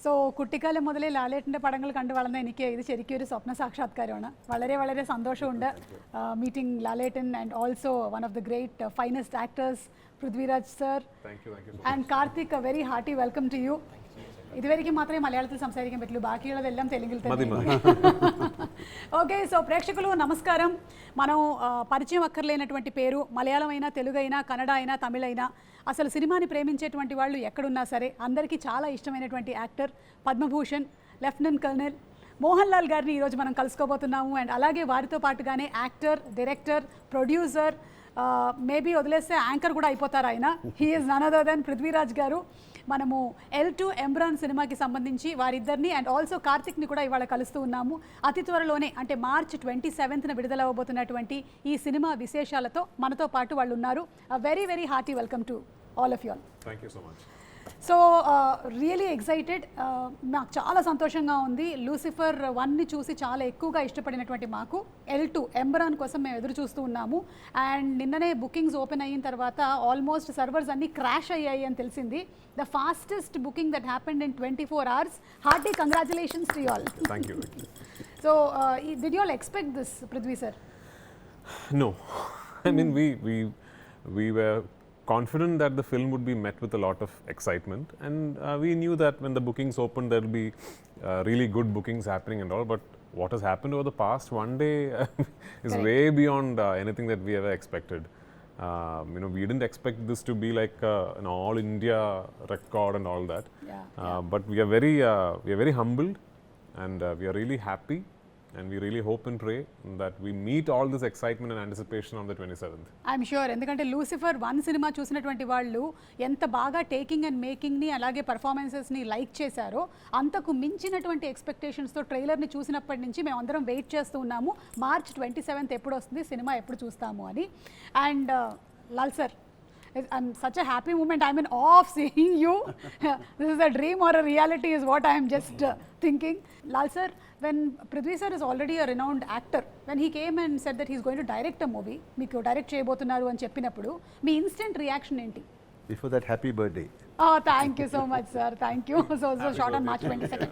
So കുട്ടിക്കാലം മുതലേ ലാലേട്ടൻ്റെ പടങ്ങൾ കണ്ടു വളർന്ന എനിക്ക് ഇത് ശരിക്കും ഒരു സ്വപ്ന സാക്ഷാത്കാരമാണ്. വളരെ വളരെ സന്തോഷമുണ്ട് meeting Lalettan and also one of the great finest actors Prithviraj sir and Karthik. A very hearty welcome to you. ഇതുവരെയ്ക്കും മാത്രമേ മലയാളത്തിൽ സംസാരിക്കാൻ പറ്റുള്ളൂ, బాకీయుള്ളదెల్లం తెలుగులో തന്നെ. ఓకే, సో ప్రేక్షకులు నమస్కారం. మనం పరిచయం అక్కర్లేనటువంటి పేరు, మలయాళం అయినా తెలుగు అయినా కన్నడ అయినా తమిళ అయినా అసలు సినిమాని ప్రేమించేటువంటి వాళ్ళు ఎక్కడున్నా సరే అందరికీ చాలా ఇష్టమైనటువంటి actor Padma Bhushan lieutenant colonel Mohan Lal గారిని ఈరోజు మనం కలుసుకోబోతున్నాము. అండ్ అలాగే వారితో పాటుగానే యాక్టర్, డైరెక్టర్, ప్రొడ్యూసర్, మేబీ వదిలేస్తే యాంకర్ కూడా అయిపోతారు ఆయన. He is none other than Prithviraj garu. మనము L2 ఎంబ్రాన్ సినిమాకి సంబంధించి వారిద్దరిని అండ్ ఆల్సో కార్తిక్ని కూడా ఇవాళ కలుస్తూ ఉన్నాము. అతి త్వరలోనే అంటే మార్చ్ 27న విడుదల అవ్వబోతున్నటువంటి ఈ సినిమా విశేషాలతో మనతో పాటు వాళ్ళు ఉన్నారు. Very very hearty welcome to all of you all. Thank you so much. So really excited. నాకు చాలా సంతోషంగా ఉంది. లూసిఫర్ 1ని చూసి చాలా ఎక్కువగా ఇష్టపడినటువంటి మాకు L2 ఎంబ్రాన్ కోసం మేము ఎదురు చూస్తూ ఉన్నాము. అండ్ నిన్ననే బుకింగ్స్ ఓపెన్ అయిన తర్వాత ఆల్మోస్ట్ సర్వర్స్ అన్నీ క్రాష్ అయ్యాయి అని తెలిసింది. The fastest booking that happened in 24 hours. Hearty congratulations to you all. Thank you. So did you all expect this, Prithvi sir? No, I mean we were confident that the film would be met with a lot of excitement, and we knew that when the bookings opened there will be really good bookings happening and all, but what has happened over the past one day is way beyond anything that we ever expected. We didn't expect this to be like an all India record and all that. But we are very humbled, and we are really happy, and we really hope and pray that we meet all this excitement and anticipation on the 27th. I'm sure. ఎందుకంటే Lucifer 1 cinema చూసినటువంటి వాళ్ళు ఎంత బాగా taking and మేకింగ్ని అలాగే పర్ఫార్మెన్సెస్ని like చేశారో అంతకు మించినటువంటి ఎక్స్పెక్టేషన్స్తో ట్రైలర్ని చూసినప్పటి నుంచి మేము అందరం వెయిట్ చేస్తూ ఉన్నాము. మార్చ్ 27th ఎప్పుడు వస్తుంది సినిమా, ఎప్పుడు చూస్తాము అని. And Lal sir, I'm such a happy moment. I'm in awe of seeing you. This is a dream or a reality is what I am just thinking. Lal sir, when Prithvi sir is already a renowned actor, when he came and said that he is going to direct a movie, meeku direct cheyabothunaru ani cheppinappudu mee instant reaction enti? Before that, happy birthday. Oh, thank you so much sir. Thank you. So short on March 22nd.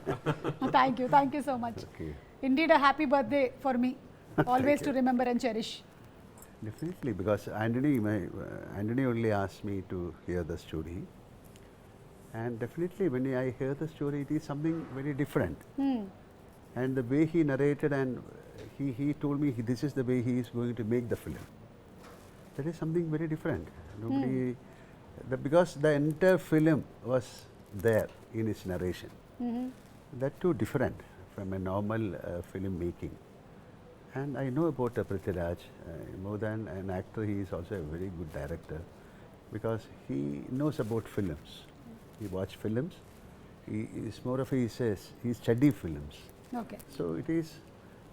Thank you so much. Okay. Indeed a happy birthday for me. Always to remember and cherish. Definitely, because Anthony only asked me to hear the story, and definitely when I hear the story, it is something very different. And the way he narrated, and he told me this is the way he is going to make the film. That is something very different. Nobody, because the entire film was there in his narration. That too different from a normal film making. And I know about Prithviraj, more than an actor, he is also a very good director, because he knows about films. He watches films. He is more of he study films. Okay. So it is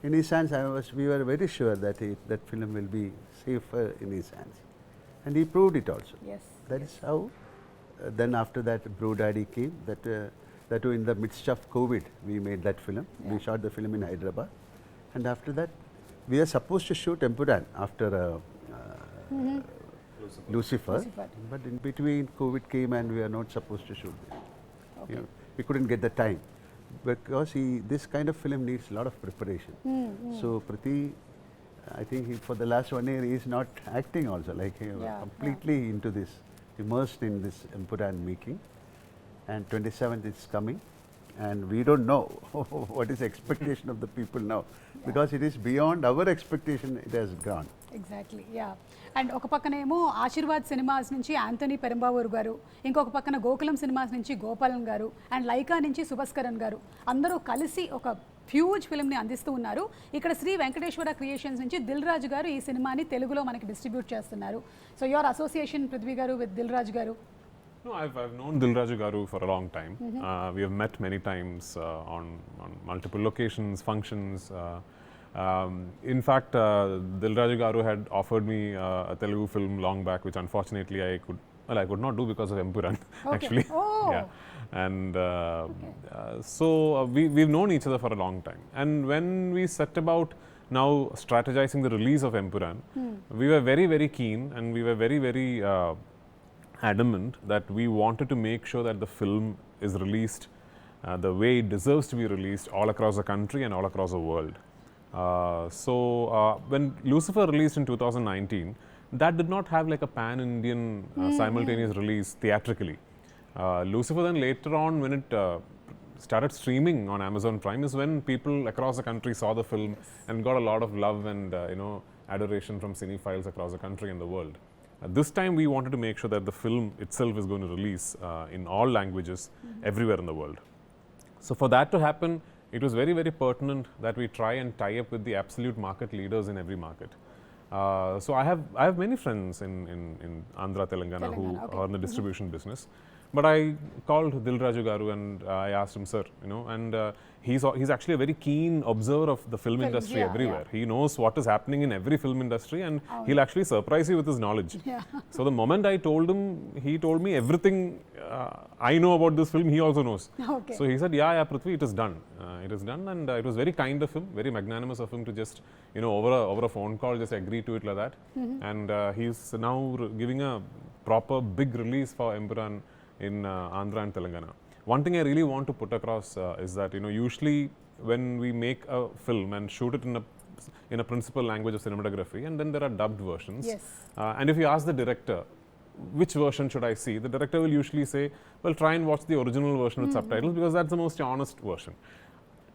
in his hands. We were very sure that that film will be safer in his hands, and he proved it also. Yes. That is how. Then after that, Bro Daddy came. That in the midst of COVID, we made that film. We shot the film in Hyderabad, and after that, we are supposed to shoot Empuran after Lucifer, but in between COVID came and we are not supposed to shoot it. Okay. We couldn't get the time, because this kind of film needs a lot of preparation. So Prithvi, I think for the last 1 year he is not acting also, like he was completely into this, immersed in this Empuran making, and 27th is coming. And we don't know what is expectation of the people now, because it is beyond our expectation. It has gone. Exactly, yeah. And ఒక పక్కనేమో Aashirvaad cinemas నుంచి Anthony పెరంబావూర్ గారు, ఇంకొక పక్కన Gokulam cinemas నుంచి గోపాలన్ గారు, and Lyca నుంచి సుభస్కరన్ గారు అందరూ కలిసి ఒక హ్యూజ్ ఫిల్మ్ని అందిస్తూ ఉన్నారు. ఇక్కడ శ్రీ వెంకటేశ్వర క్రియేషన్స్ నుంచి దిల్ రాజు గారు ఈ సినిమాని తెలుగులో మనకి డిస్ట్రిబ్యూట్ చేస్తున్నారు. సో యువర్ అసోసియేషన్ పృథ్వీ గారు విత్ దిల్ రాజు గారు? No, I've known Dilraju Garu for a long time. We have met many times on multiple locations, functions. In fact, Dilraju Garu had offered me a Telugu film long back, which unfortunately I could not do because of Empuran. Okay. Actually. Oh. Yeah. And so we've known each other for a long time. And when we set about now strategizing the release of Empuran, we were very, very keen, and we were very, very adamant that we wanted to make sure that the film is released the way it deserves to be released all across the country and all across the world. When Lucifer released in 2019, that did not have like a pan-Indian simultaneous release theatrically. Lucifer then later on, when it started streaming on Amazon Prime, is when people across the country saw the film and got a lot of love and adoration from cinephiles across the country and the world. This time we wanted to make sure that the film itself is going to release in all languages everywhere in the world. So for that to happen, it was very, very pertinent that we try and tie up with the absolute market leaders in every market. So I have many friends in Andhra, Telangana who are in the distribution business. But I called Dilraju Garu and I asked him, sir, and he's actually a very keen observer of the film industry everywhere. He knows what is happening in every film industry, and he'll actually surprise you with his knowledge. So the moment I told him, he told me everything I know about this film, he also knows. So he said, yeah, Prithvi, it is done. It is done, and it was very kind of him, very magnanimous of him to just, over a phone call, just agree to it like that. And he's now giving a proper big release for Empuran in Andhra and Telangana. One thing I really want to put across is that usually when we make a film and shoot it in a principal language of cinematography, and then there are dubbed versions. And if you ask the director, which version should I see? The director will usually say, well, try and watch the original version with subtitles, because that's the most honest version.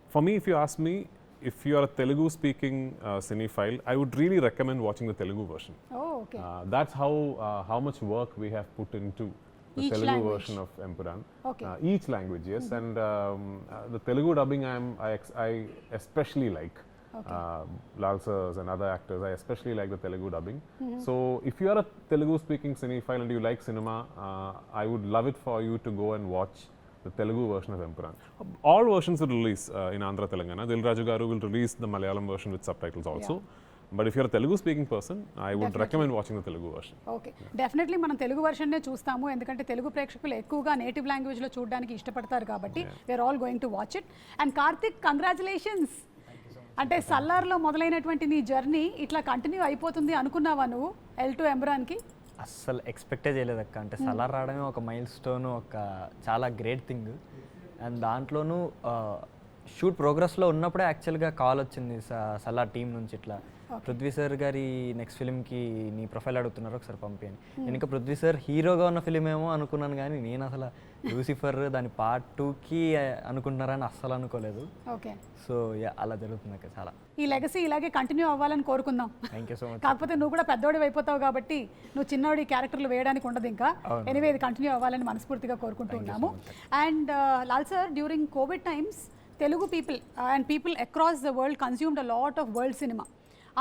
For me, if you ask me, if you are a Telugu speaking cinephile, I would really recommend watching the Telugu version. That's how much work we have put into the each Telugu language version of Empuran. Each language, yes. And the Telugu dubbing I especially like. Lal sirs and other actors, I especially like the Telugu dubbing. So if you are a Telugu speaking cinephile and you like cinema, I would love it for you to go and watch the Telugu version of Empuran. All versions will release in Andhra, Telangana. Dilraju Garu will release the Malayalam version with subtitles also. But if you're a Telugu speaking person, I would recommend watching the Telugu version. Definitely మనం Telugu version నే చూస్తాము, ఎందుకంటే తెలుగు ప్రేక్షకులు ఎక్కువగా native language లో చూడడానికి ఇష్టపడతారు కాబట్టి we're all going to watch it. And Karthik, congratulations. అంటే సల్లార్లో మొదలైనటువంటి నీ జర్నీ ఇట్లా కంటిన్యూ అయిపోతుంది అనుకున్నావా నువ్వు L2 ఎంబ్రాన్కి? అస్సలు ఎక్స్పెక్టే చేయలేదు అక్క. అంటే సలార్ రావడమే ఒక మైల్ స్టోన్, ఒక చాలా గ్రేట్ థింగ్. అండ్ దాంట్లోనూ షూట్ ప్రోగ్రెస్లో ఉన్నప్పుడే యాక్చువల్గా కాల్ వచ్చింది సలార్ టీం నుంచి, ఇట్లా పృథ్వీ సార్ గారి నెక్స్ట్ ఫిల్మ్కి నీ ప్రొఫైల్ అడుగుతున్నారు, ఒకసారి పంపించండి. నేను ఇంకా పృథ్వీ సార్ హీరోగా ఉన్న ఫిలిం ఏమో అనుకున్నాను, కానీ నేను అసలు లూసిఫర్ దాని పార్ట్ 2కి అనుకుంటున్నారని అస్సలు అనుకోలేదు. సో అలా జరుగుతుంది అక్క. చాలా ఈ లెగసీ ఇలాగే కంటిన్యూ అవ్వాలని కోరుకుందాం. Thank you so much. కాకపోతే నువ్వు కూడా పెద్దోడి అయిపోతావు కాబట్టి నువ్వు చిన్నోడి క్యారెక్టర్లు వేయడానికి ఉండదు ఇంకా. ఎనీవే ఇది కంటిన్యూ అవ్వాలని మనస్ఫూర్తిగా కోరుకుంటున్నాము. And Lal sir, during Covid times Telugu people and people across the world consumed a lot of world cinema.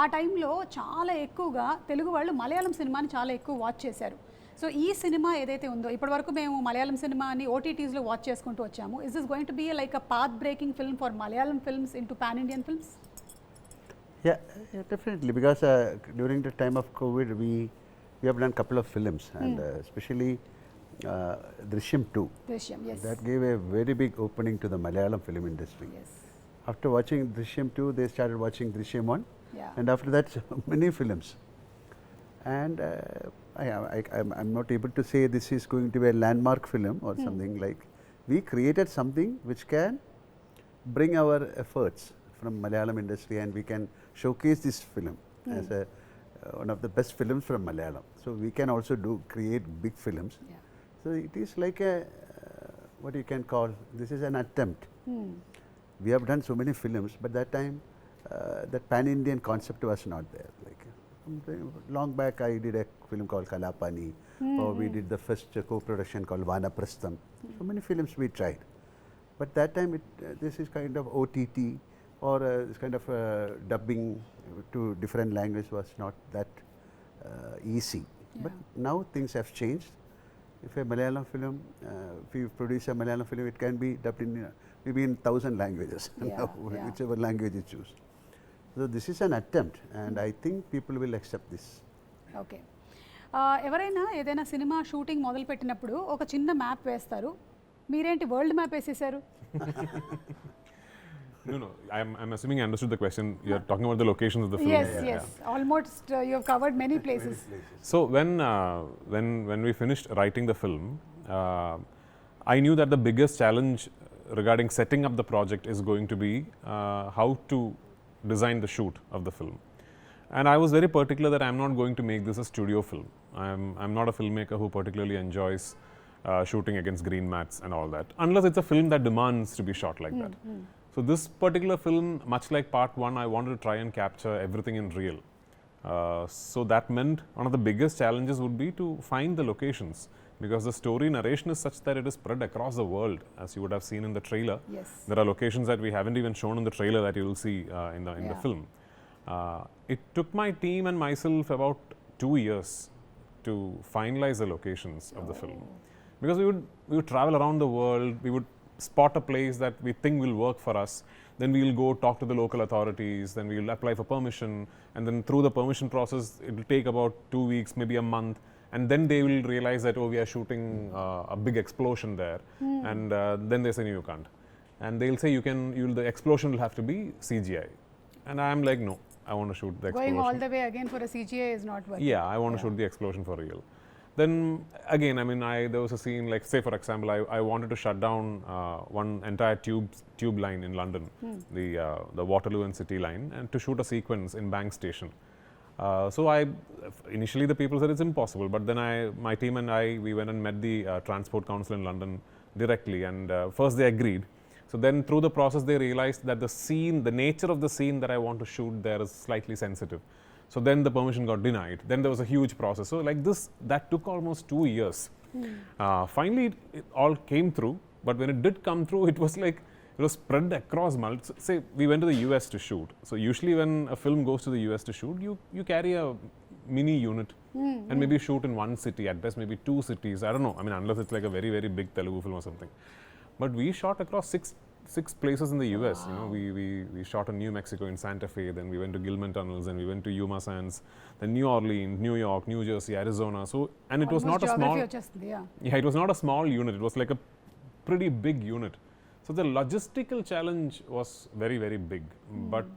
ఆ టైంలో చాలా ఎక్కువగా తెలుగు వాళ్ళు మలయాళం సినిమాని చాలా ఎక్కువ వాచ్ చేశారు. సో ఈ సినిమా ఏదైతే ఉందో, ఇప్పటివరకు మేము మలయాళం సినిమాని ఓటీటీస్లో వాచ్ చేసుకుంటూ వచ్చాము. Is this going to be like a path breaking film for Malayalam films into pan Indian films? Yeah, definitely, because during the time of COVID, we have done a couple of films, and especially Drishyam 2. Drishyam, yes. That gave a very big opening to the Malayalam film industry. Yes. After watching Drishyam 2, they started watching Drishyam 1, and after that, many films. And I'm not able to say this is going to be a landmark film or something like. We created something which can bring our efforts from Malayalam industry, and we can showcase this film as one of the best films from Malayalam. So we can also create big films. So it is like a what you can call, this is an attempt. We have done so many films, but that time that pan-Indian concept was not there. Like long back, I did a film called Kalapani, or we did the first co-production called Vanaprastham. So many films we tried, but that time this is kind of OTT or this kind of dubbing to different language was not that easy. But now things have changed. If a Malayalam film, if you produce a Malayalam film, it can be dubbed in maybe in 1,000 languages, whichever language you choose. So this is an attempt, and I think people will accept this. Okay. ఎవరైనా ఏదైనా cinema shooting మొదలు పెట్టినప్పుడు ఒక చిన్న map వేస్తారు, మీరేంటి world map వేసేసారు? No, I'm assuming I understood the question. You're talking about the locations of the film. Yes. Almost you have covered many places. So when we finished writing the film, I knew that the biggest challenge regarding setting up the project is going to be how to design the shoot of the film. And I was very particular that I'm not going to make this a studio film. I'm not a filmmaker who particularly enjoys shooting against green mats and all that, unless it's a film that demands to be shot like that. So this particular film, much like part 1, I wanted to try and capture everything in real. So that meant one of the biggest challenges would be to find the locations, because the story narration is such that it is spread across the world, as you would have seen in the trailer. Yes. There are locations that we haven't even shown in the trailer that you will see in the film. It took my team and myself about 2 years to finalize the locations of the film, because we would travel around the world, we would spot a place that we think will work for us, then we will go talk to the local authorities, then we will apply for permission, and then through the permission process it will take about 2 weeks, maybe a month, and then they will realize that, oh, we are shooting a big explosion there, and then they say, no, you can't, and they'll say the explosion will have to be CGI, and I'm like, no, I want to shoot the explosion. Going all the way again for a CGI is not working. Yeah, I want to shoot the explosion for real. Then again, I mean, there was a scene, like say for example, I wanted to shut down one entire tube line in London, the Waterloo and City line, and to shoot a sequence in Bank Station. So initially the people said it's impossible, but then my team and we went and met the Transport Council in London directly, and first they agreed. So then through the process they realized that the nature of the scene that I want to shoot there is slightly sensitive. So then the permission got denied. Then there was a huge process. So like this, that took almost 2 years. Finally, it all came through. But when it did come through, it was like, it was spread across say we went to the US to shoot. So usually when a film goes to the US to shoot, you carry a mini unit and maybe shoot in one city, at best maybe 2 cities. I don't know. I mean, unless it's like a very, very big Telugu film or something. But we shot across six places in the US. Wow. You know, we shot in New Mexico in Santa Fe, then we went to Gilman Tunnels, and we went to Yuma Sands, then New Orleans, New York, New Jersey, Arizona. So, and it was not a small. It was not a small unit. It was like a pretty big unit. So the logistical challenge was very, very big. But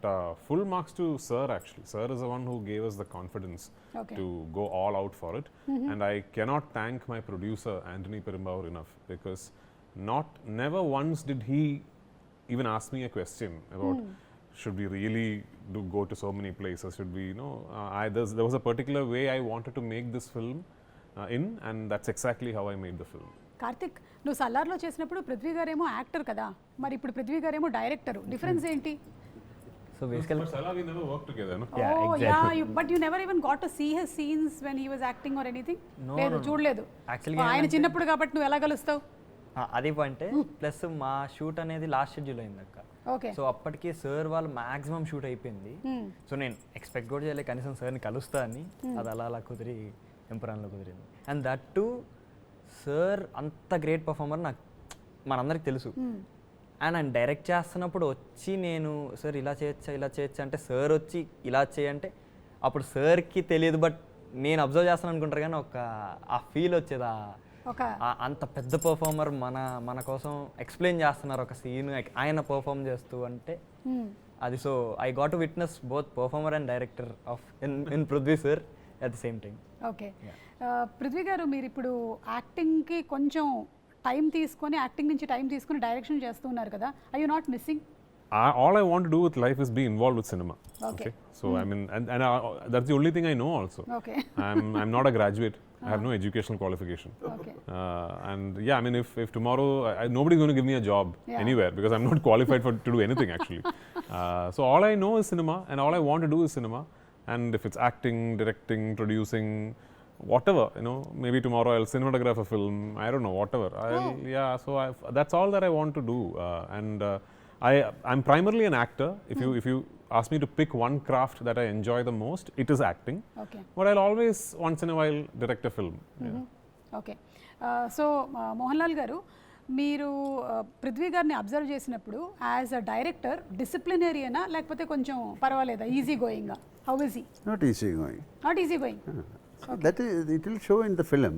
full marks to Sir actually. Sir is the one who gave us the confidence to go all out for it. And I cannot thank my producer Anthony Perumbavoor enough, because never once did he even ask me a question about should we really go to so many places, should we, there was a particular way I wanted to make this film and that's exactly how I made the film. Karthik, నువ్వు సల్లార్లో చేసినప్పుడు పృథ్వీ గారేమో actor కదా, మరి ఇప్పుడు పృథ్వీ గారేమో director, difference ఏంటి? So basically, but Salah, we never worked together, no? Yeah, oh, exactly. Yeah, but you never even got to see his scenes when he was acting or anything? No, లేదు, no. చూడలేదు. Actually, ఆయన చిన్నప్పుడు కాబట్టి నువ్వు ఎలా కలుస్తావు? అది point. Plus మా shoot అనేది లాస్ట్ షెడ్యూల్ అయింది అక్క. ఓకే. సో అప్పటికి సార్ వాళ్ళు మాక్సిమం షూట్ అయిపోయింది. సో నేను ఎక్స్పెక్ట్ కూడా చేయలేదు కనీసం సార్ని కలుస్తా అని. అది అలా కుదిరి ఎంపురాన్లో కుదిరింది. అండ్ దట్ టు సార్ అంత గ్రేట్ పర్ఫార్మర్ మనందరికి తెలుసు. అండ్ ఆయన డైరెక్ట్ చేస్తున్నప్పుడు వచ్చి నేను సార్ ఇలా చేయొచ్చా అంటే సార్ వచ్చి ఇలా చేయంటే అప్పుడు సార్కి తెలియదు, బట్ నేను అబ్జర్వ్ చేస్తాను అనుకుంటారు, కానీ ఆ ఫీల్ వచ్చేది. అంత పెద్ద పర్ఫార్మర్ మన కోసం ఎక్స్ప్లెయిన్ చేస్తున్నారు ఒక సీన్, ఆయన పర్ఫార్మ్ చేస్తూ అంటే అది. So I got to witness both performer and director of in Prithvi sir at the same time. Okay. Prithvi గారు, మీరు ఇప్పుడు యాక్టింగ్కి కొంచెం టైం తీసుకొని, యాక్టింగ్ నుంచి టైం తీసుకొని డైరెక్షన్ చేస్తున్నారు కదా, I you not missing? All I want to do with life is be involved with cinema. Okay. So I mean, and that's the only thing I know also. Okay. I'm not a graduate. I have no educational qualification. Okay. And yeah, I mean, if tomorrow nobody's going to give me a job anywhere, because I'm not qualified to do anything actually. So all I know is cinema, and all I want to do is cinema. And if it's acting, directing, producing, whatever, maybe tomorrow I'll cinematograph a film. I don't know, whatever. So that's all that I want to do. I'm primarily an actor. If you ask me to pick one craft that I enjoy the most, it is acting. Okay. But I'll always once in a while direct a film. Okay. So Mohanlal గారు, మీరు పృథ్వీ గారిని observe చేసినప్పుడు as a director డిసిప్లినరీనా, లేకపోతే కొంచెం పర్వాలేదా, easy going? How is he? Not easy going. Not easy going? That is, it will show in the film.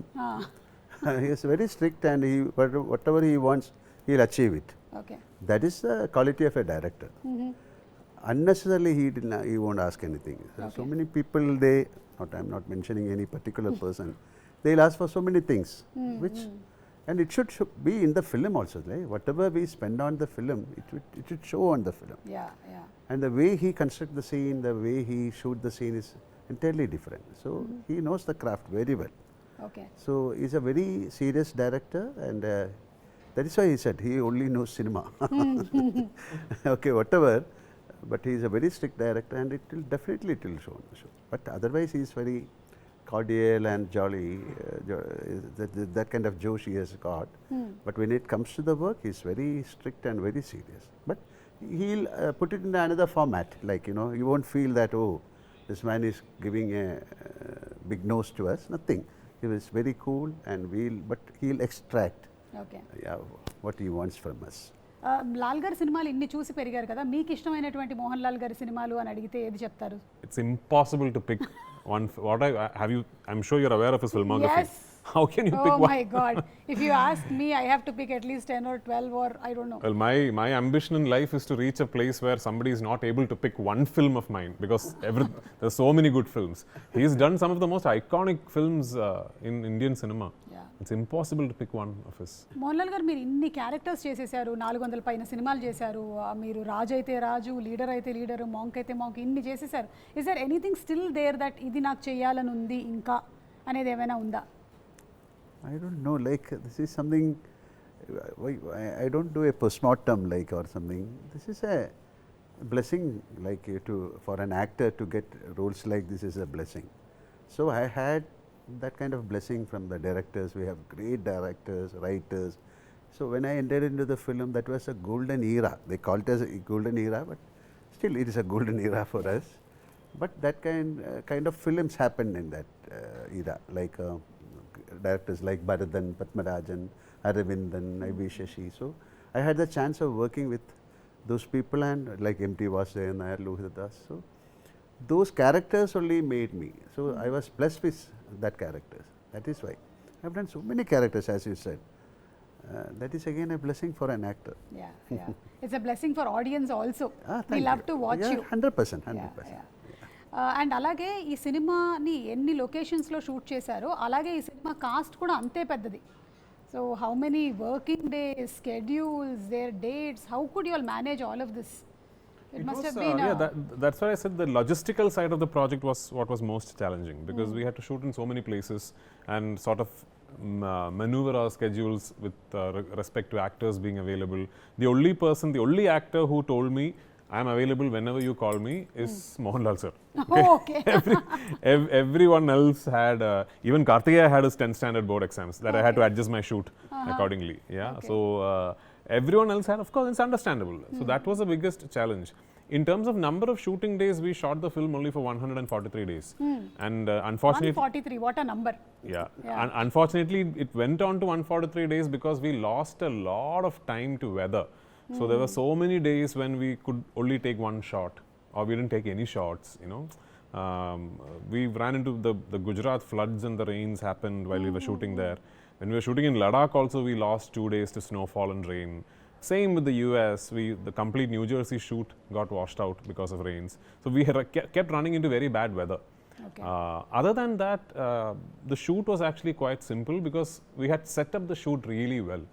He is very strict, and whatever he wants, he'll achieve it. Okay. That is the quality of a director. Unnecessarily he won't ask anything. So many people, I'm not mentioning any particular person, they'll ask for so many things which And it should be in the film also, right? Whatever we spend on the film, it should show on the film. Yeah, yeah. And the way he construct the scene, the way he shoot the scene is entirely different. So he knows the craft very well. Okay. So he's a very serious director, and that is why he said he only knows cinema. Okay, whatever, but he is a very strict director, and it will definitely show on the show. But otherwise, he is very cordial and jolly. That kind of josh he has got. But when it comes to the work, he is very strict and very serious. But he'll put it in another format. Like, you know, you won't feel that, oh, this man is giving a big nose to us. Nothing. He was very cool, and but he'll extract what he wants from us. Lal గారి సినిమాలు ఇన్ని చూసి పెరిగారు కదా, మీకు ఇష్టమైనటువంటి మోహన్ లాల్ గారి సినిమాలు అని అడిగితే ఏది చెప్తారు? It's impossible to pick one. I'm sure you're aware of his filmography. Yes. How can you pick Oh one? my God. If you ask me, I have to pick at least 10 or 12 or I don't know. Well, my ambition in life is to reach a place where somebody is not able to pick one film of mine, because there's so many good films. He's done some of the most iconic films in Indian cinema. Yeah. It's impossible to pick one of his. Mohan Lal గారు మీరు ఇన్ని characters చేసేసారు, 400 పైన సినిమాలు చేశారు, మీరు రాజు అయితే రాజు, లీడర్ అయితే లీడర్, మాంక్ అయితే మాంక్, ఇన్ని చేసేసారు. Is there anything still there that ఇది నాకు చేయాలని ఉంది ఇంకా అనేది ఏమైనా ఉందా? I don't know, like this is something, I don't do a postmortem like or something. This is a blessing, like for an actor to get roles like this is a blessing. So I had that kind of blessing from the directors. We have great directors, writers. So when I entered into the film, that was a golden era. They call it as a golden era, but still it is a golden era for us. But that kind of films happened in that era, like directors like Bharadan, Padmarajan, Aravindan, I.B. Shashi. So I had the chance of working with those people, and like M.T. Vasudevan Nair, Lohitadas. So those characters only made me. So I was blessed with that characters. That is why I have done so many characters, as you said. That is again a blessing for an actor. Yeah, yeah. It's a blessing for audience also. We Thank love you. to watch Yeah, you. 100%. And అలాగే ఈ సినిమాని ఎన్ని లొకేషన్స్లో shoot చేశారో అలాగే ఈ cinema cost కూడా అంతే పెద్దది. So how many working days, schedules, their dates, how could you all manage all of this? It must have been that's why I said the logistical side of the project was what was most challenging, because we had to shoot in so many places and sort of maneuver our schedules with respect to actors being available. The only actor who told me I am available whenever you call me is Mohanlal sir. Oh, okay. Everyone else had, even Karthikeya had his 10th standard board exams that I had to adjust my shoot accordingly. Yeah, so everyone else had, of course, it's understandable. So that was the biggest challenge. In terms of number of shooting days, we shot the film only for 143 days. And unfortunately... 143, what a number. Yeah. Unfortunately, it went on to 143 days because we lost a lot of time to weather. So there were so many days when we could only take one shot, or we didn't take any shots, you know. We ran into the Gujarat floods, and the rains happened while we were shooting there. When we were shooting in Ladakh also, we lost 2 days to snowfall and rain. Same with the US, the complete New Jersey shoot got washed out because of rains. So we kept running into very bad weather. Okay. Other than that, the shoot was actually quite simple because we had set up the shoot really well.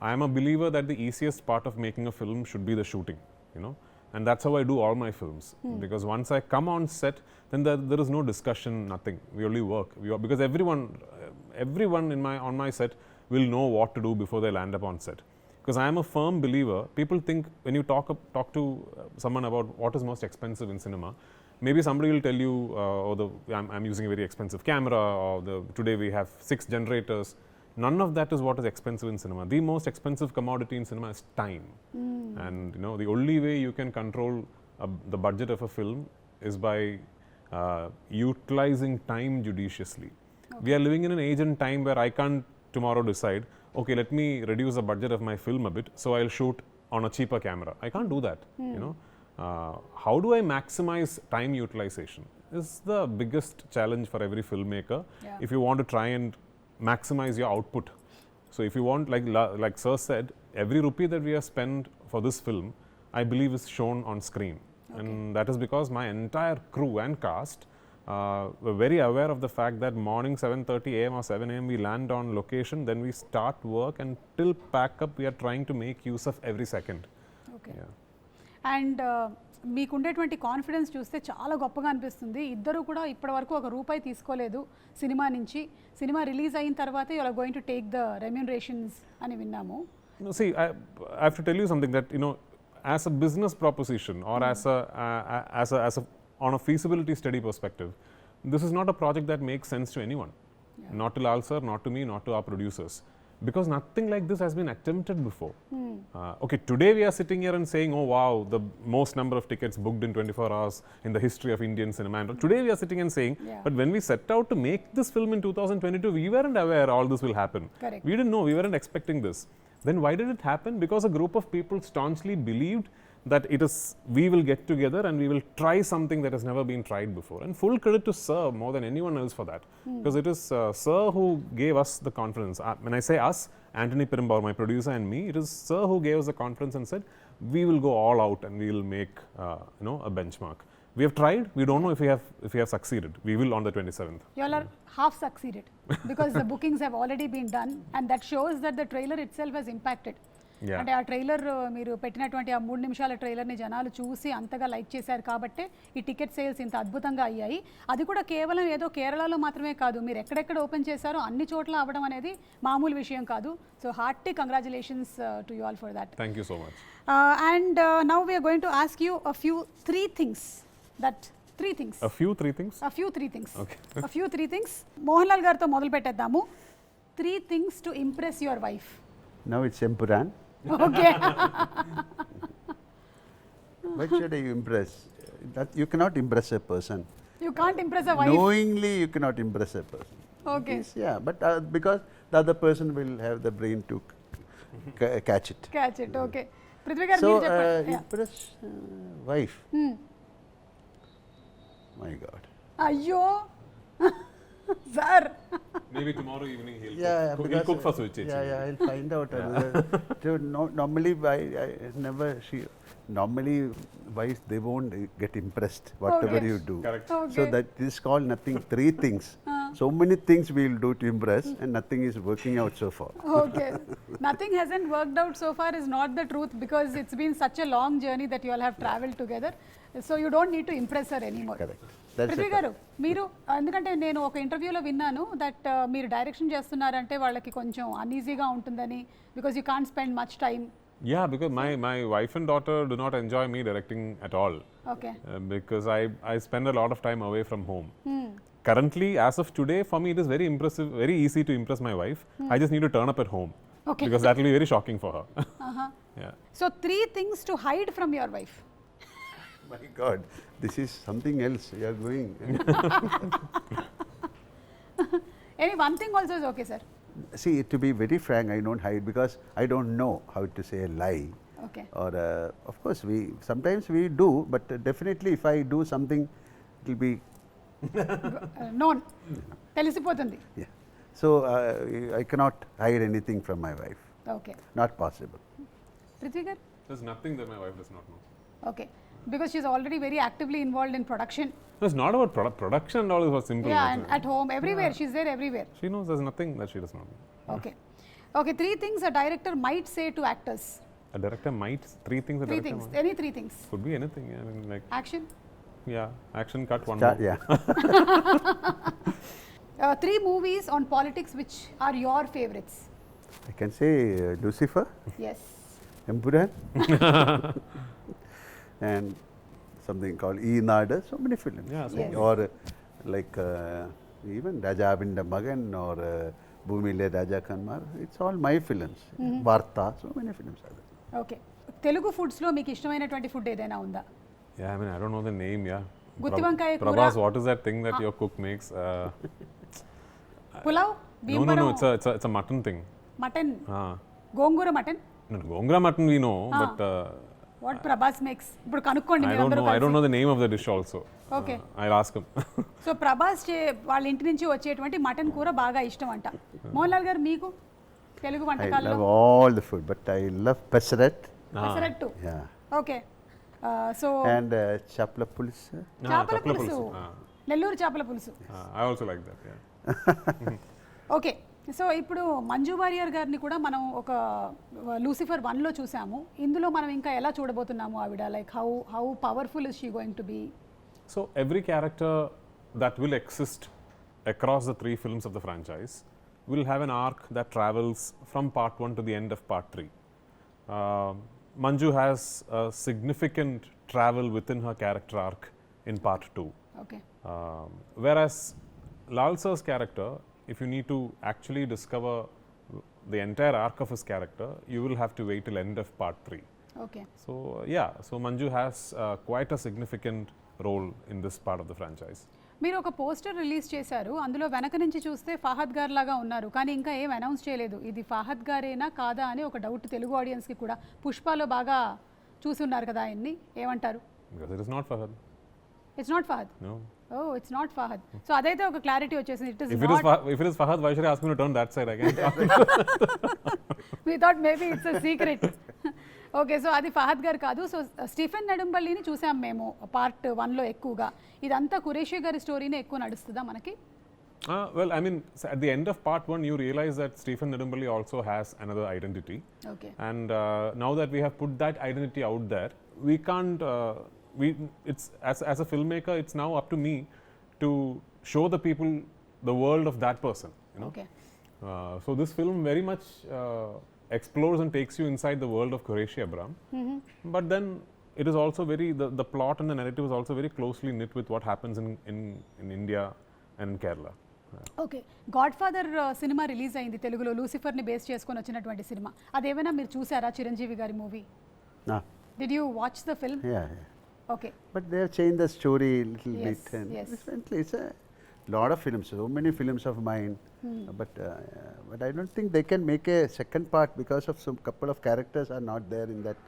I am a believer that the easiest part of making a film should be the shooting, you know, and that's how I do all my films. Because once I come on set, then there is no discussion, nothing. We only work. Because everyone on my set will know what to do before they land up on set. Because I am a firm believer. People think when you talk to someone about what is most expensive in cinema, maybe somebody will tell you, I'm using a very expensive camera, or today we have 6 generators. None of that is what is expensive in cinema. The most expensive commodity in cinema is time. And you know, the only way you can control the budget of a film is by utilizing time judiciously. Okay. We are living in an age and time where I can't tomorrow decide, okay, let me reduce the budget of my film a bit, so I'll shoot on a cheaper camera. I can't do that, you know. How do I maximize time utilization is the biggest challenge for every filmmaker. If you want to try and maximize your output. So if you want, like Sir said, every rupee that we have spent for this film, I believe is shown on screen. And that is because my entire crew and cast we're very aware of the fact that morning 7:30 a.m. or 7 a.m. we land on location, then we start work, and till pack up we are trying to make use of every second. Okay Yeah. And మీకు ఉండేటువంటి confidence చూస్తే చాలా గొప్పగా అనిపిస్తుంది. ఇద్దరు కూడా ఇప్పటివరకు ఒక రూపాయి తీసుకోలేదు సినిమా నుంచి. సినిమా రిలీజ్ అయిన తర్వాత you are going to take the remunerations అని విన్నాము. No, see, I have to tell you something that, you know, as a business proposition or as a on a feasibility study perspective, this is not a project that makes sense to anyone. Yeah. Not to Lal sir, not to me, not to our producers. Because nothing like this has been attempted before. Okay, today we are sitting here and saying, oh wow, the most number of tickets booked in 24 hours in the history of Indian cinema. And today we are sitting and saying, Yeah. but when we set out to make this film in 2022, we weren't aware all this will happen. Correct. We didn't know, we weren't expecting this. Then why did it happen? Because a group of people staunchly believed that it is, we will get together and we will try something that has never been tried before. And full credit to Sir more than anyone else for that. Because it is Sir who gave us the confidence. When I say us, Anthony Perumbauer, my producer, and me, it is Sir who gave us the confidence and said, we will go all out and we will make a benchmark. We have tried. We don't know if we have succeeded. We will on the 27th. You all are half succeeded because the bookings have already been done, and that shows that the trailer itself has impacted. Yeah. అంటే ఆ trailer మీరు పెట్టినటువంటి ఆ 3 నిమిషాల ట్రైలర్ని జనాలు చూసి అంతగా like చేశారు కాబట్టి ఈ టికెట్ సేల్స్ ఇంత అద్భుతంగా అయ్యాయి. అది కూడా కేవలం ఏదో కేరళలో మాత్రమే కాదు, మీరు ఎక్కడెక్కడ ఓపెన్ చేశారో అన్ని చోట్ల అవ్వడం అనేది మామూలు విషయం కాదు. So hearty congratulations to you all for that. Thank you so much. And now we're going to ask you a few three things. A few three things? Okay. A few three things. Mohanlal గారితో మొదలు పెట్టేద్దాము. 3 things to impress your wife. Now it's empuran. Okay. Why should I impress? That you cannot impress a person. You can't impress a wife. Knowingly, you cannot impress a person. Okay. Yes, yeah, but because the other person will have the brain to catch it. Catch it. Okay. Prithvi గారు So, మీరు చెప్పండి. Yeah. impress wife. My God. అయ్యో sir. Maybe tomorrow evening he'll Because, cook for Suchi. Yeah, I'll find out. So normally, I never. Normally, wives they won't get impressed whatever Okay. you do. Correct. Okay. So that is called nothing. 3 things. So many things we will do to impress, and nothing is working out so far. Okay. Nothing hasn't worked out so far is not the truth, because it's been such a long journey that you all have traveled together. So you don't need to impress her anymore. Correct. That's Prithvi it. గారు మీరు, ఎందుకంటే నేను ఒక ఇంటర్వ్యూలో విన్నాను that మీరు direction చేస్తున్నారంటే వాళ్ళకి కొంచెం అన్ఈజీగా ఉంటుందని, because you can't spend much time. Yeah, because my wife and daughter do not enjoy me directing at all. Okay. Because I spend a lot of time away from home. Currently, as of today, for me it is very impressive, very easy to impress my wife. I just need to turn up at home. Okay. Because that will be very shocking for her. Yeah. So 3 things to hide from your wife. My God, this is something else. You are going. Any one thing also is okay, sir. See, to be very frank, I don't hide because I don't know how to say a lie. Okay. Or of course we sometimes we do, but definitely if I do something, it will be known తెలిసిపోతుంది. yeah. So I cannot hide anything from my wife. Okay. Not possible. Prithvi గారు. There's nothing that my wife does not know. Okay. Because she's already very actively involved in production. No, it's not about production and all, is about simple. Yeah, things. and at home, everywhere. She's there everywhere. She knows there's nothing that she does not know. Okay. Okay, 3 things a director might say to actors. A director might, 3 things a 3 director things. might. Any 3 things. Could be anything. I mean, like, Action. yeah, action cut, one Start, more. yeah. 3 movies on politics which are your favorites. I can say Lucifer, Yes. Empuran, and something called Nada. So many films. Yeah, so Yes. Or like even Rajabinda Magan or Bhumile Raja Kanmar. It's all my films. Varta. So many films are there. Okay. Telugu ఫుడ్స్లో మీకు ఇష్టమైనటువంటి food ఏదైనా ఉందా? Yeah, I mean, I don't know the name, yeah. Gutti vankai kura. Prabhas, what is that thing that your cook makes? Pulao, No, Bhimavaram, it's a mutton thing. Mutton, Ah. Gongura mutton. No, Gongra mutton we know, but what Prabhas makes ఇప్పుడు కనుక్కోండి I మీరందరూ don't know the name of the dish also. Okay. I'll ask him. So Prabhas వాళ్ళ ఇంటి నుంచి వచ్చేటువంటి mutton కూర బాగా ఇష్టం అంట. మోహన్లాల్ గారు మీకు తెలుగు I వంటకాల్లో? love all the food, but I love Pesaret. Pesarattu. Yeah. Okay. So And Chapla Pulis. చేపల పులుసు. నెల్లూరు చేపల పులుసు. I also like that, yeah. Okay, so ఇప్పుడు మంజు వారియర్ గారిని కూడా మనం ఒక లూసిఫర్ 1లో చూసాము. ఇందులో మనం ఇంకా ఎలా చూడబోతున్నాము ఆవిడ, like how powerful is she going to be? So every character that will exist across the 3 films of the franchise will have an arc that travels from part 1 to the end of part 3. Manju has a significant travel within her character arc in part 2. Okay. Whereas Lal sir's character, if you need to actually discover the entire arc of his character, you will have to wait till end of part 3. Okay. So yeah, so Manju has quite a significant role in this part of the franchise. మీరు ఒక poster release చేశారు, అందులో వెనక నుంచి చూస్తే ఫహద్ గారు లాగా ఉన్నారు, కానీ ఇంకా ఏం అనౌన్స్ చేయలేదు. ఇది ఫహద్ గారేనా కాదా అని ఒక డౌట్ తెలుగు ఆడియన్స్కి కూడా. పుష్పలో బాగా చూసి ఉన్నారు కదా ఆయన్ని, ఏమంటారు? Because it is not Fahad. It's not Fahad. No. Oh, it's not Fahad. So అదైతే ఒక క్లారిటీ వచ్చేసింది. It is If it is Fahad, why should I ask me to turn that side again? We thought maybe it's a secret. Okay, so అది ఫహద్ గారు కాదు. So Stephen నెడుంబల్లిని చూసాం మేము part 1లో ఎక్కువగా. ఇదంతా ఖురేషీ గారి స్టోరీనే ఎక్కువ నడుస్తుందా మనకి? Well, I mean, at the end of part 1, you realize that Stephen Nedumballi also has another identity. Okay. And now that we have put that identity out there, we can't. It's as a filmmaker, it's now up to me to show the people the world of that person. You know. Okay. So this film very much explores and takes you inside the world of Qureshi Abram. But then it is also the plot and the narrative is also very closely knit with what happens in India and in Kerala. Okay, God father cinema release అయింది తెలుగులో, లూసిఫర్ని base చేసుకొని వచ్చినటువంటి cinema. అదేమైనా మీరు చూసారా, చిరంజీవి గారి movie? No. Did you watch the film? Yeah, yeah. Okay. But they have changed the story a little Yes, bit. And yes. differently. It's a lot of films, so many films of mine. But I don't think they can make a second part because of some couple of characters are not there in that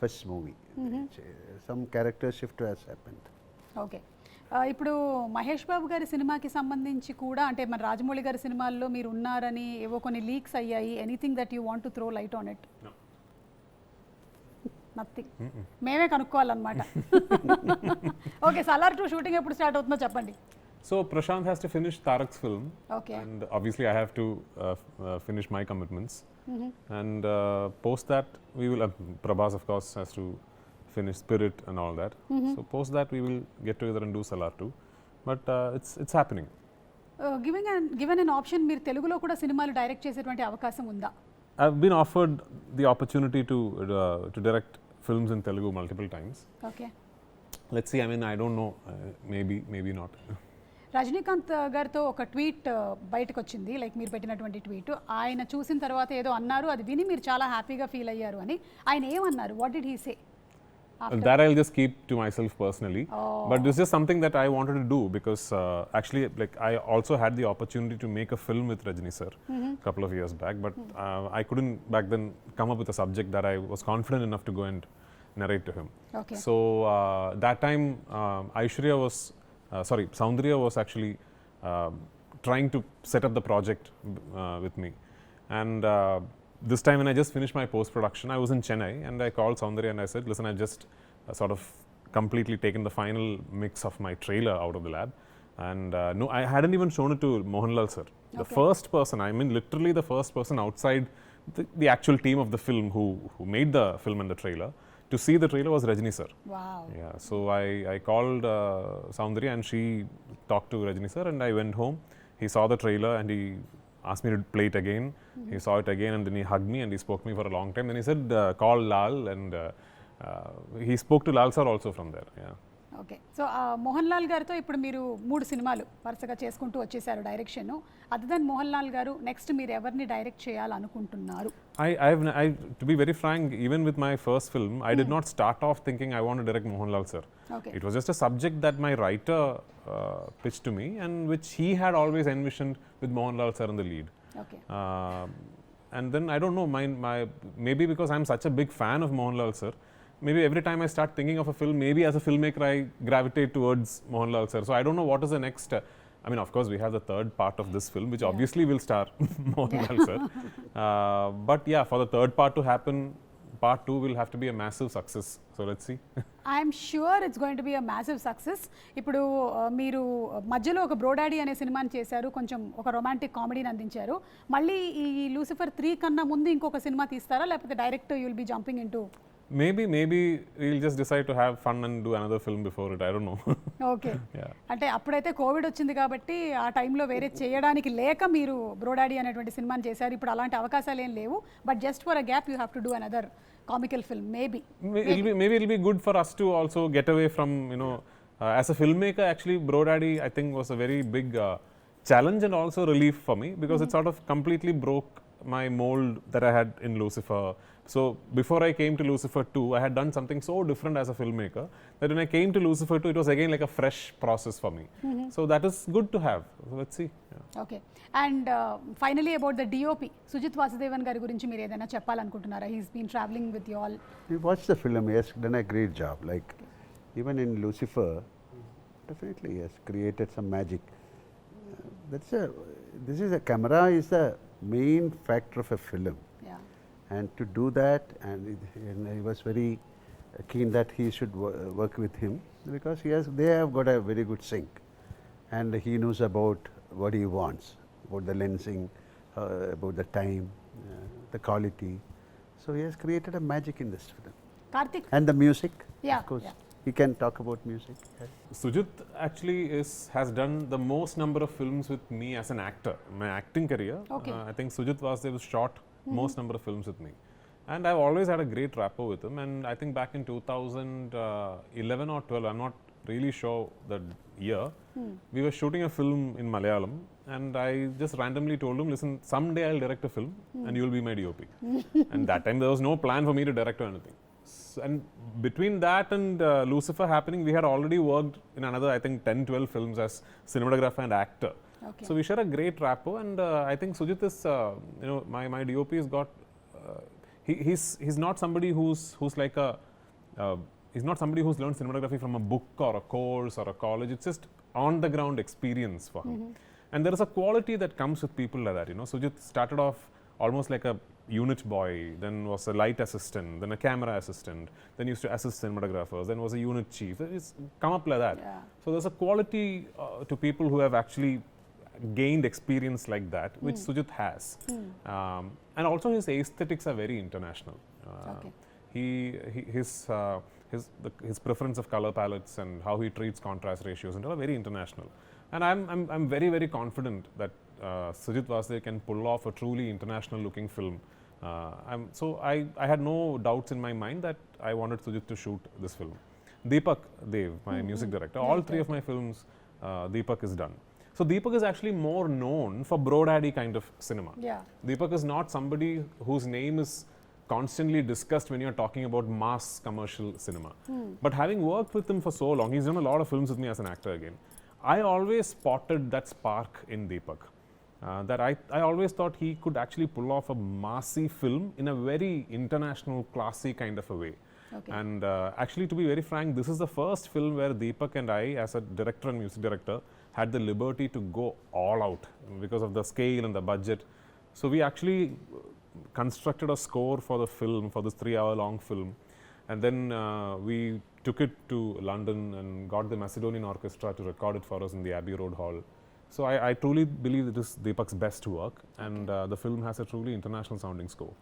first movie. Some character shift has happened. Okay, ఇప్పుడు మహేష్ బాబు గారి సినిమాకి సంబంధించి కూడా, అంటే మన రాజమౌళి గారి సినిమాల్లో మీరు ఉన్నారని ఏవో కొన్ని లీక్స్ అయ్యాయి. Anything that you want to throw light on it? No. Nothing. మేమే కనుక్కోవాలన్నమాట. ఓకే, సలార్ 2 షూటింగ్ ఎప్పుడు స్టార్ట్ అవుతుందో చెప్పండి. So Prashant has to finish Tarak's film. Okay. And obviously I have to finish my commitments. And post that we will, Prabhas of course has to finish Spirit and all that. So post that we will get together and do Salar 2. But it's happening. Given an option, మీరు తెలుగులో కూడా సినిమాలు direct చేసేటువంటి అవకాశం ఉందా? I've been offered the opportunity to direct films in Telugu multiple times. Okay. Let's see, I mean I don't know, maybe not. Rajinikanth గారితో ఒక tweet బయటకు వచ్చింది, లైక్ మీరు పెట్టినటువంటి ట్వీట్. ఆయన చూసిన తర్వాత ఏదో అన్నారు, అది విని మీరు చాలా హ్యాపీగా ఫీల్ అయ్యారు అని. ఆయన ఏమన్నారు? What did he say? That I'll just keep to myself personally. But this is something that I wanted to do because actually, like, I also had the opportunity to make a film with Rajni sir a couple of years back, but I couldn't back then come up with a subject that I was confident enough to go and narrate to him. Okay. So that time, Soundarya was actually trying to set up the project with me, and this time when I just finished my post-production, I was in Chennai and I called Soundarya and I said, listen, I've just sort of completely taken the final mix of my trailer out of the lab, and no, I hadn't even shown it to Mohanlal sir. The first person, I mean literally the first person outside the actual team of the film who made the film and the trailer to see the trailer was Rajni sir. Wow. Yeah, so I called Soundarya and she talked to Rajni sir, and I went home. He saw the trailer and he asked me to play it again. He saw it again and then he hugged me and he spoke to me for a long time. Then he said, call Lal, and he spoke to Lal sir also from there. Yeah. Okay, so Mohan Lal గారితో ఇప్పుడు మీరు 3 సినిమాలు వరుసగా చేసుకుంటూ వచ్చేసారు direction. Other than Mohan Lal garu, next మీరు ఎవరిని direct చేయాలనుకుంటున్నారు? To be very frank, even with my first film, I did not start off thinking I want to direct Mohanlal sir. Okay. It was just a subject that my writer pitched to me and which he had always envisioned with Mohanlal sir in the lead. Okay. And then I don't know, maybe because I'm such a big fan of Mohanlal sir, maybe every time I start thinking of a film, maybe as a filmmaker I gravitate towards Mohanlal sir. So I don't know what is the next. I mean, of course, we have the third part of this film, which obviously will star Mohanlal sir. But yeah, for the third part to happen, part 2 will have to be a massive success. So let's see. I'm sure it's going to be a massive success. ఇప్పుడు మీరు మధ్యలో ఒక బ్రోడాడీ అనే సినిమాని చేశారు, కొంచెం ఒక romantic కామెడీని అందించారు. మళ్ళీ ఈ లూసిఫర్ 3 కన్నా ముందు ఇంకొక సినిమా తీస్తారా, లేకపోతే direct you will be jumping in to? Maybe we'll just decide to have fun and do another film before it. I don't know. Okay. అంటే అప్పుడైతే కోవిడ్ వచ్చింది కాబట్టి ఆ టైంలో వేరే చేయడానికి లేక మీరు బ్రోడాడీ అనేటువంటి సినిమాని చేశారు. ఇప్పుడు అలాంటి అవకాశాలు ఏం లేవు. But just for a gap you have to do another comical film, maybe it'll be good for us to also get away from, as a filmmaker, actually Brodaddy I think was a very big challenge and also relief for me, because it sort of completely broke my mold that I had in Lucifer. So before I came to Lucifer 2, I had done something so different as a filmmaker that when I came to Lucifer 2, it was again like a fresh process for me. So that is good to have. So let's see. Okay. And finally about the DOP, Sujit Vasudevan గారి గురించి మీరు ఏదైనా చెప్పాలనుకుంటున్నారా? He's been traveling with you all. We watched the film. He has done a great job. Like even in Lucifer, definitely he has created some magic. This is a camera is the main factor of a film. Yeah. And to do that, and he was very keen that he should work with him, because they have got a very good sync, and he knows about what he wants, about the lensing, about the time, the quality. So he has created a magic in this film. Karthik. And the music, Yeah, of course. yeah. He can talk about music. Sujit actually has done the most number of films with me as an actor. My acting career, Okay. I think Sujit Vasudev shot most number of films with me. And I've always had a great rapport with him. And I think back in 2011 or 12, I'm not really sure the year, we were shooting a film in Malayalam. And I just randomly told him, listen, someday I'll direct a film and you'll be my DOP. And that time there was no plan for me to direct or anything. And between that and Lucifer happening, we had already worked in another, I think, 10-12 films as cinematographer and actor. Okay. So we share a great rapport, and I think Sujit is, my DOP has got, he's not somebody who's like a, he's not somebody who's learned cinematography from a book or a course or a college. It's just on the ground experience for him. And there is a quality that comes with people like that. Sujit started off almost like a unit boy, then was a light assistant, then a camera assistant, then used to assist cinematographers, then was a unit chief. It's come up like that. Yeah. So there's a quality to people who have actually gained experience like that, which Sujit has. And also his aesthetics are very international. Okay. His preference of color palettes and how he treats contrast ratios and all are very international. And I'm very, very confident that Sujit Vasudev can pull off a truly international looking film. So I had no doubts in my mind that I wanted Sujit to shoot this film. Deepak Dev, my music director, all three of my films, Deepak is done. So Deepak is actually more known for Brodaddy kind of cinema. Yeah. Deepak is not somebody whose name is constantly discussed when you're talking about mass commercial cinema. But having worked with him for so long, he's done a lot of films with me as an actor again. I always spotted that spark in Deepak. That I always thought he could actually pull off a massy film in a very international, classy kind of a way. Okay. And actually, to be very frank, this is the first film where Deepak and I, as a director and music director, had the liberty to go all out because of the scale and the budget. So we actually constructed a score for the film, for this 3-hour-long film. And then we took it to London and got the Macedonian Orchestra to record it for us in the Abbey Road Hall. So I truly believe it is Deepak's best work, and the film has a truly international sounding score.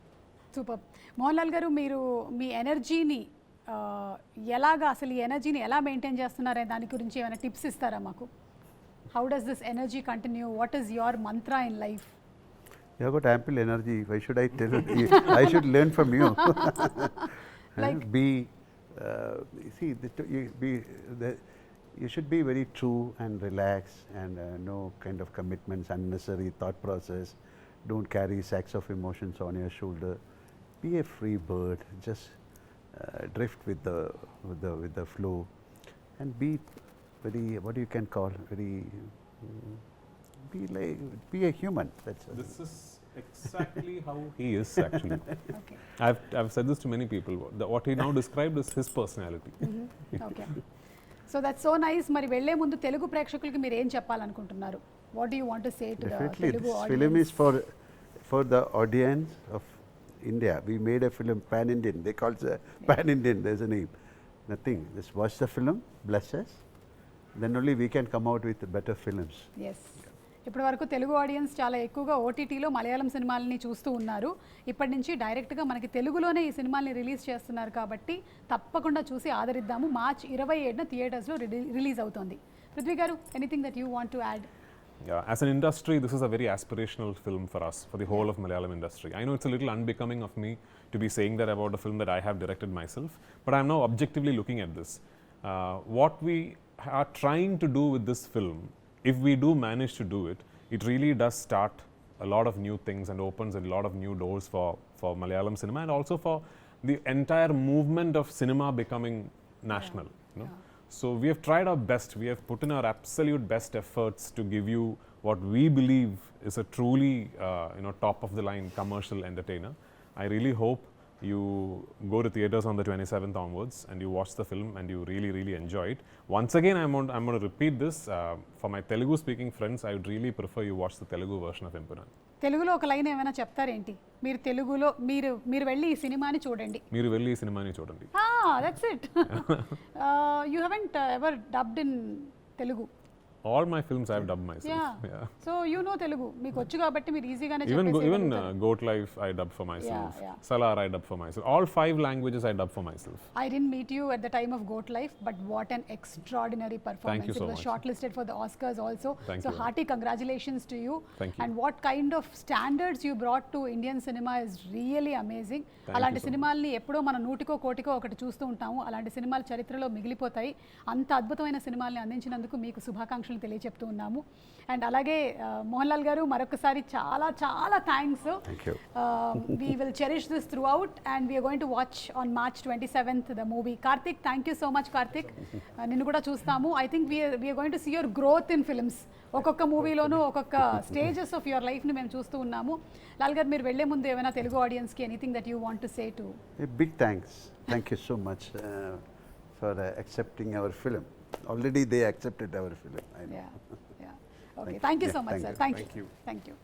Super. Mohanlal గారు, మీరు మీ ఎనర్జీని ఎలాగా, అసలు ఈ ఎనర్జీని ఎలా maintain చేస్తున్నారనే దాని గురించి ఏమైనా టిప్స్ ఇస్తారా మాకు? How does this energy continue? What is your mantra in life? You have got ample energy. Why should I tell you? I should learn from you. Like, you should be very true and relaxed, and no kind of commitments, unnecessary thought process. Don't carry sacks of emotions on your shoulder. Be a free bird. Just drift with the flow, and be very, what you can call very. Be a human. That's This is exactly how he is actually. Okay. I've said this to many people. What he now described is his personality. Okay. So that's so nice. మరి వెళ్లే ముందు తెలుగు ప్రేక్షకులకి మీరు ఏం చెప్పాలనుకుంటున్నారు? What do you want to say to the definitely Telugu this film is audience? for the audience of India. We made a film pan-Indian. They call it pan-Indian. There's a name. Nothing. Just watch the film, bless us. Then only we can come out with better films. Yes ఇప్పటి వరకు Telugu audience చాలా ఎక్కువగా ఓటీటీలో మలయాళం సినిమాలని చూస్తూ ఉన్నారు. ఇప్పటి నుంచి డైరెక్ట్గా మనకి తెలుగులోనే ఈ సినిమాల్ని రిలీజ్ చేస్తున్నారు కాబట్టి తప్పకుండా చూసి ఆదరిద్దాము. మార్చ్ 27న థియేటర్స్లో రిలీజ్ అవుతోంది. పృథ్వీ గారు, anything that you want to add? Yeah, as an industry, this is a very aspirational film for us, for the whole of Malayalam industry. I know it's a little unbecoming of me to be saying that about a film that I have directed myself, but I'm now objectively looking at this. What we are trying to do with this film, if we do manage to do it, it really does start a lot of new things and opens a lot of new doors for Malayalam cinema and also for the entire movement of cinema becoming national. You know? So we have tried our best. We have put in our absolute best efforts to give you what we believe is a truly, top of the line commercial entertainer. I really hope you go to theaters on the 27th onwards and you watch the film and you really, really enjoy it. Once again, I'm going to repeat this. For my Telugu speaking friends, I would really prefer you watch the Telugu version of Empuran. తెలుగులో ఒక line ఏమైనా చెప్తారేంటి? మీరు తెలుగులో మీరు వెళ్ళి ఈ సినిమాని చూడండి. మీరు వెళ్ళి ఈ సినిమాని చూడండి. That's it. You haven't ever dubbed in Telugu? All my films I've dubbed myself. Yeah. So you know Telugu. మీకు వచ్చు కాబట్టి మీరు ఈజీగానే Even Goat Life I dubbed for myself. Yeah. Salar I dubbed for myself. All 5 languages I dubbed for myself. I didn't meet you at the time of Goat Life, but what an extraordinary performance. Thank you so It was much. shortlisted for the Oscars also. Thank So you. hearty congratulations to you. Thank you. And what kind of standards you brought to Indian cinema is really amazing. అలాంటి సినిమాల్ని ఎప్పుడో మన నూటికో కోటికో ఒకటి చూస్తూ ఉంటాము. అలాంటి సినిమాలు చరిత్రలో మిగిలిపోతాయి. అంత అద్భుతమైన సినిమాల్ని అందించినందుకు మీకు శుభాకాంక్షలు తెలియజెప్తూ ఉన్నాము. అండ్ అలాగే మోహన్ గారు, మరొకసారి చాలా చాలా thanks. We will cherish this throughout and we're going to watch on March 27th the movie. Karthik, thank you so much Karthik. నిన్ను కూడా చూస్తాము. I think we're going to see your growth in films. ఒక్కొక్క మూవీలోనూ ఒక్కొక్క stages of your లైఫ్ని మేము చూస్తూ ఉన్నాము. లాల్ గారు, మీరు వెళ్లే ముందు ఏమైనా తెలుగు ఆడియన్స్కి anything that you want to say to? Big thanks. Thank you so much for accepting our film. Already they accepted our film. I know. Okay, thank you so much, sir. Thank you. Thank you. Thank you.